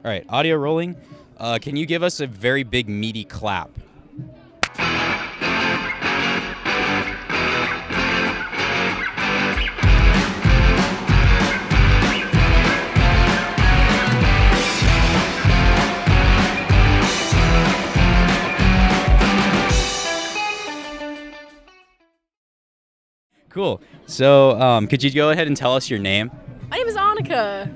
All right, audio rolling. Can you give us a very big meaty clap? Cool. So could you go ahead and tell us your name? My name is Anika.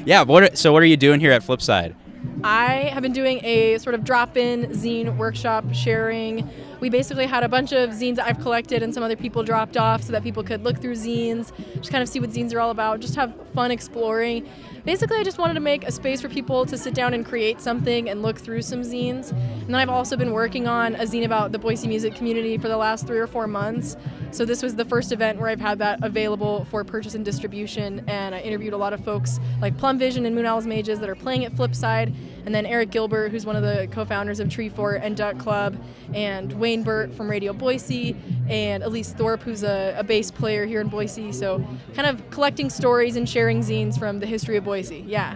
Yeah, what are you doing here at Flipside? I have been doing a sort of drop-in zine workshop sharing. We basically had a bunch of zines that I've collected and some other people dropped off so that people could look through zines, just kind of see what zines are all about, just have fun exploring. Basically, I just wanted to make a space for people to sit down and create something and look through some zines. And then I've also been working on a zine about the Boise music community for the last 3 or 4 months. So this was the first event where I've had that available for purchase and distribution, and I interviewed a lot of folks like Plum Vision and Moon Owls Mages that are playing at Flipside, and then Eric Gilbert, who's one of the co-founders of Tree Fort and Duck Club, and Wayne Bert from Radio Boise, and Elise Thorpe, who's a bass player here in Boise. So kind of collecting stories and sharing zines from the history of Boise. Yeah,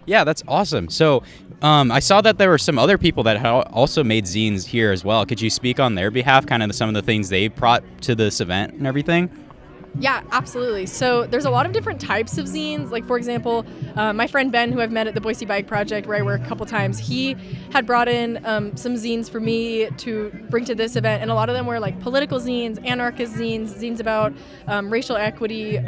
that's awesome. So I saw that there were some other people that had also made zines here as well. Could you speak on their behalf, kind of some of the things they brought to this event and everything? Yeah, absolutely. So there's a lot of different types of zines. Like, for example, my friend Ben, who I've met at the Boise Bike Project, where I work a couple times, he had brought in some zines for me to bring to this event. And a lot of them were like political zines, anarchist zines, zines about racial equity,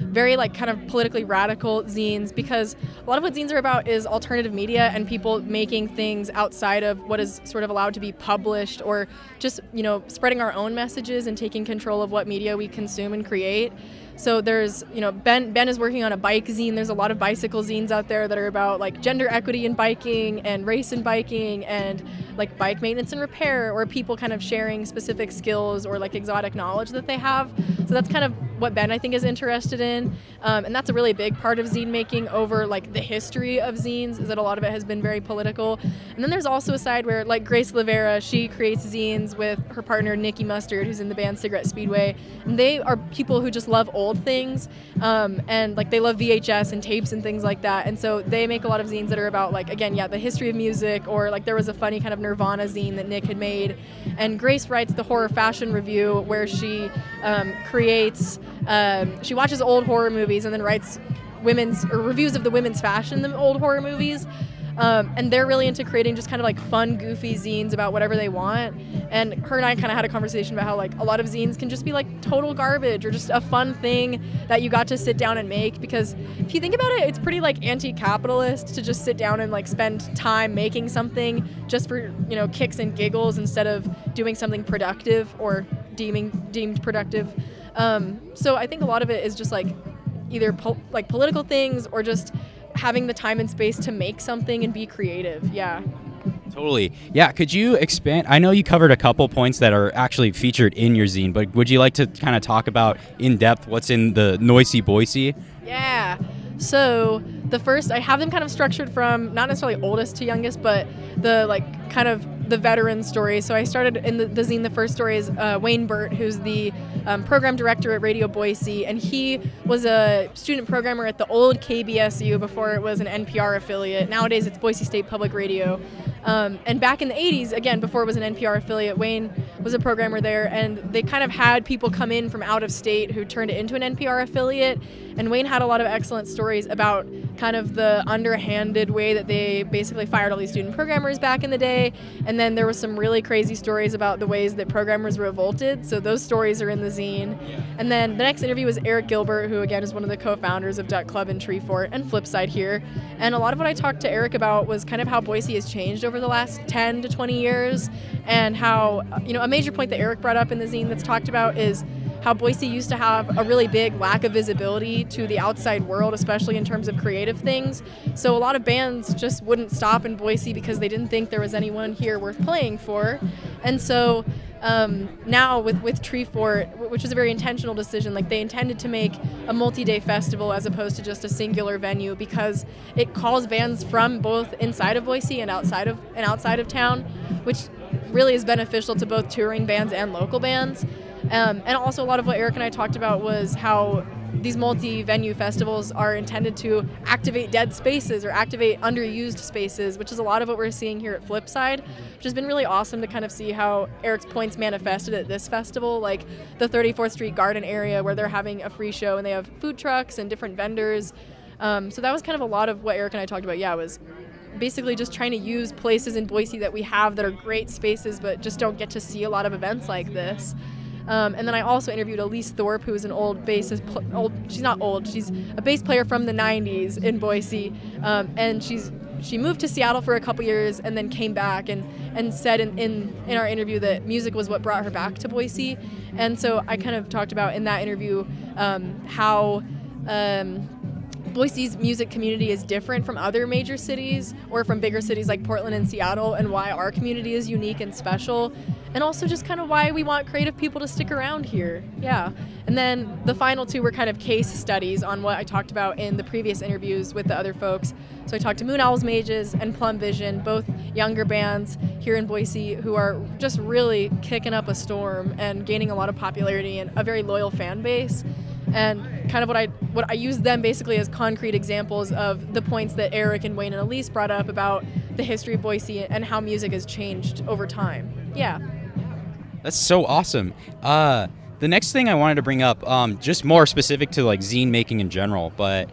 very like kind of politically radical zines, because a lot of what zines are about is alternative media and people making things outside of what is sort of allowed to be published, or just, you know, spreading our own messages and taking control of what media we consume and create. So there's, you know, Ben is working on a bike zine. There's a lot of bicycle zines out there that are about like gender equity in biking and race in biking and like bike maintenance and repair, or people kind of sharing specific skills or like exotic knowledge that they have. So that's kind of what Ben, I think, is interested in. And that's a really big part of zine making over like the history of zines, is that a lot of it has been very political. And then there's also a side where like Grace Livera, she creates zines with her partner Nikki Mustard, who's in the band Cigarette Speedway. And they are people who just love old things, and like they love VHS and tapes and things like that. And so they make a lot of zines that are about like, again, yeah, the history of music, or like there was a funny kind of Nirvana zine that Nick had made. And Grace writes the horror fashion review, where she creates, she watches old horror movies and then writes reviews of the women's fashion in the old horror movies. And they're really into creating just kind of like fun, goofy zines about whatever they want. And her and I kind of had a conversation about how like a lot of zines can just be like total garbage, or just a fun thing that you got to sit down and make. Because if you think about it, it's pretty like anti-capitalist to just sit down and like spend time making something just for, you know, kicks and giggles, instead of doing something productive or deemed productive. So I think a lot of it is just like either like political things, or just having the time and space to make something and be creative. Yeah. Totally. Yeah, could you expand? I know you covered a couple points that are actually featured in your zine, but would you like to kind of talk about in depth what's in the Noisy Boise? Yeah. So the first, I have them kind of structured from not necessarily oldest to youngest, but the like kind of the veteran stories. So I started in the zine. The first story is Wayne Bert, who's the program director at Radio Boise, and he was a student programmer at the old KBSU before it was an NPR affiliate. Nowadays it's Boise State Public Radio. And back in the 80s, again, before it was an NPR affiliate, Wayne was a programmer there, and they kind of had people come in from out of state who turned it into an NPR affiliate. And Wayne had a lot of excellent stories about kind of the underhanded way that they basically fired all these student programmers back in the day. And then there was some really crazy stories about the ways that programmers revolted. So those stories are in the zine. And then the next interview was Eric Gilbert, who again is one of the co-founders of Duck Club and Tree Fort and Flipside here. And a lot of what I talked to Eric about was kind of how Boise has changed over the last 10 to 20 years, and how, you know, a major point that Eric brought up in the zine that's talked about is how Boise used to have a really big lack of visibility to the outside world, especially in terms of creative things. So a lot of bands just wouldn't stop in Boise because they didn't think there was anyone here worth playing for. And so now with Tree Fort, which was a very intentional decision, like they intended to make a multi-day festival as opposed to just a singular venue, because it calls bands from both inside of Boise and outside of town, which really is beneficial to both touring bands and local bands. And also a lot of what Eric and I talked about was how these multi-venue festivals are intended to activate dead spaces or activate underused spaces, which is a lot of what we're seeing here at Flipside, which has been really awesome to kind of see how Eric's points manifested at this festival, like the 34th Street Garden area where they're having a free show and they have food trucks and different vendors. So that was kind of a lot of what Eric and I talked about, was basically just trying to use places in Boise that we have that are great spaces but just don't get to see a lot of events like this. And then I also interviewed Elise Thorpe, who is an old bassist, she's not old, she's a bass player from the 90s in Boise, and she moved to Seattle for a couple years and then came back and said in our interview that music was what brought her back to Boise. And so I kind of talked about in that interview how Boise's music community is different from other major cities or from bigger cities like Portland and Seattle, and why our community is unique and special, and also just kind of why we want creative people to stick around here. And then the final two were kind of case studies on what I talked about in the previous interviews with the other folks. So I talked to Moon Owls Mages and Plum Vision, both younger bands here in Boise who are just really kicking up a storm and gaining a lot of popularity and a very loyal fan base. And kind of what I used them basically as concrete examples of the points that Eric and Wayne and Elise brought up about the history of Boise and how music has changed over time. That's so awesome. The next thing I wanted to bring up, just more specific to like zine making in general, but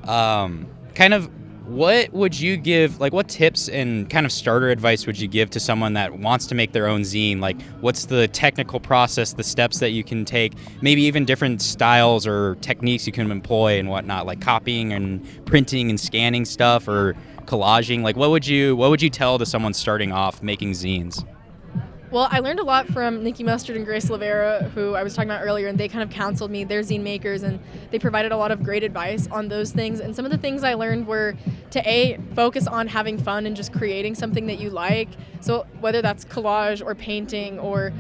kind of what would you give, like what tips and kind of starter advice would you give to someone that wants to make their own zine? Like what's the technical process, the steps that you can take, maybe even different styles or techniques you can employ and whatnot, like copying and printing and scanning stuff or collaging? Like what would you tell to someone starting off making zines? Well, I learned a lot from Nikki Mustard and Grace Lavera, who I was talking about earlier, and they kind of counseled me. They're zine makers, and they provided a lot of great advice on those things. And some of the things I learned were to focus on having fun and just creating something that you like. So whether that's collage or painting or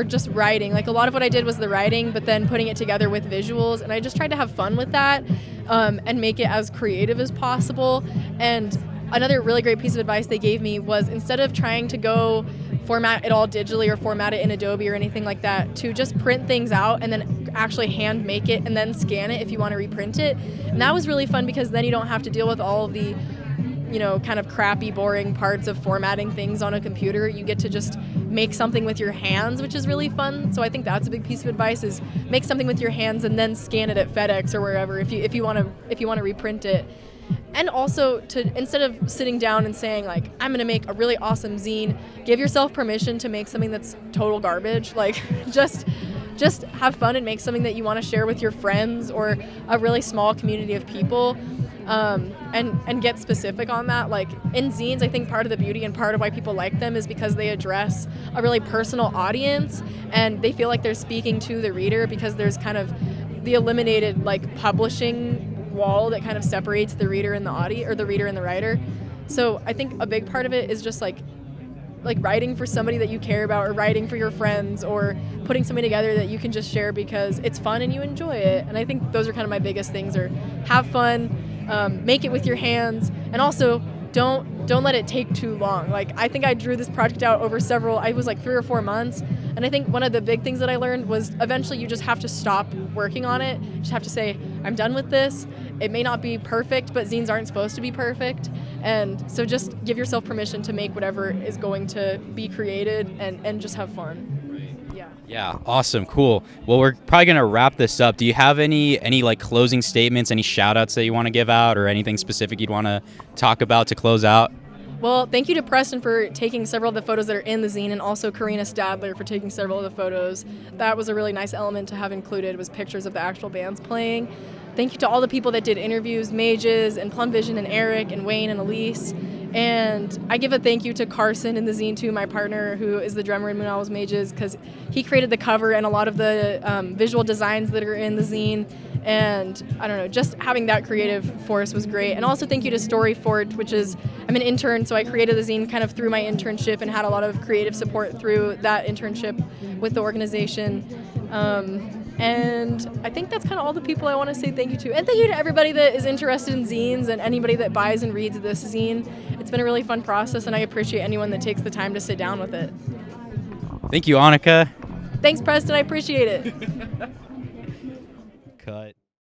just writing. Like a lot of what I did was the writing, but then putting it together with visuals. And I just tried to have fun with that and make it as creative as possible. And another really great piece of advice they gave me was, instead of trying to go format it all digitally or format it in Adobe or anything like that, to just print things out and then actually hand make it and then scan it if you want to reprint it. And that was really fun because then you don't have to deal with all of the kind of crappy, boring parts of formatting things on a computer. You get to just make something with your hands, which is really fun. So I think that's a big piece of advice, is make something with your hands and then scan it at FedEx or wherever if you want to reprint it. And also, instead of sitting down and saying, like, I'm going to make a really awesome zine, give yourself permission to make something that's total garbage. Like, just have fun and make something that you want to share with your friends or a really small community of people, and get specific on that. Like, in zines, I think part of the beauty and part of why people like them is because they address a really personal audience, and they feel like they're speaking to the reader, because there's kind of the eliminated, like, publishing wall that kind of separates the reader and the audience, or the reader and the writer. So I think a big part of it is just like writing for somebody that you care about, or writing for your friends, or putting something together that you can just share because it's fun and you enjoy it. And I think those are kind of my biggest things: are have fun, make it with your hands, and also don't let it take too long. Like, I think I drew this project out over I was like 3 or 4 months. And I think one of the big things that I learned was eventually you just have to stop working on it. You just have to say, I'm done with this. It may not be perfect, but zines aren't supposed to be perfect. And so just give yourself permission to make whatever is going to be created, and just have fun. Yeah, awesome, cool. Well, we're probably gonna wrap this up. Do you have any like closing statements, any shout outs that you want to give out, or anything specific you'd want to talk about to close out? Well, thank you to Preston for taking several of the photos that are in the zine, and also Karina Stadler for taking several of the photos. That was a really nice element to have included, was pictures of the actual bands playing. Thank you to all the people that did interviews, Mages and Plum Vision and Eric and Wayne and Elise. And I give a thank you to Carson in the zine too, my partner, who is the drummer in Moon Owls Mages, because he created the cover and a lot of the visual designs that are in the zine. And I don't know, just having that creative force was great. And also thank you to Storyfort, which is, I'm an intern, so I created the zine kind of through my internship and had a lot of creative support through that internship with the organization. And I think that's kind of all the people I want to say thank you to. And thank you to everybody that is interested in zines and anybody that buys and reads this zine. It's been a really fun process, and I appreciate anyone that takes the time to sit down with it. Thank you, Anika. Thanks, Preston. I appreciate it.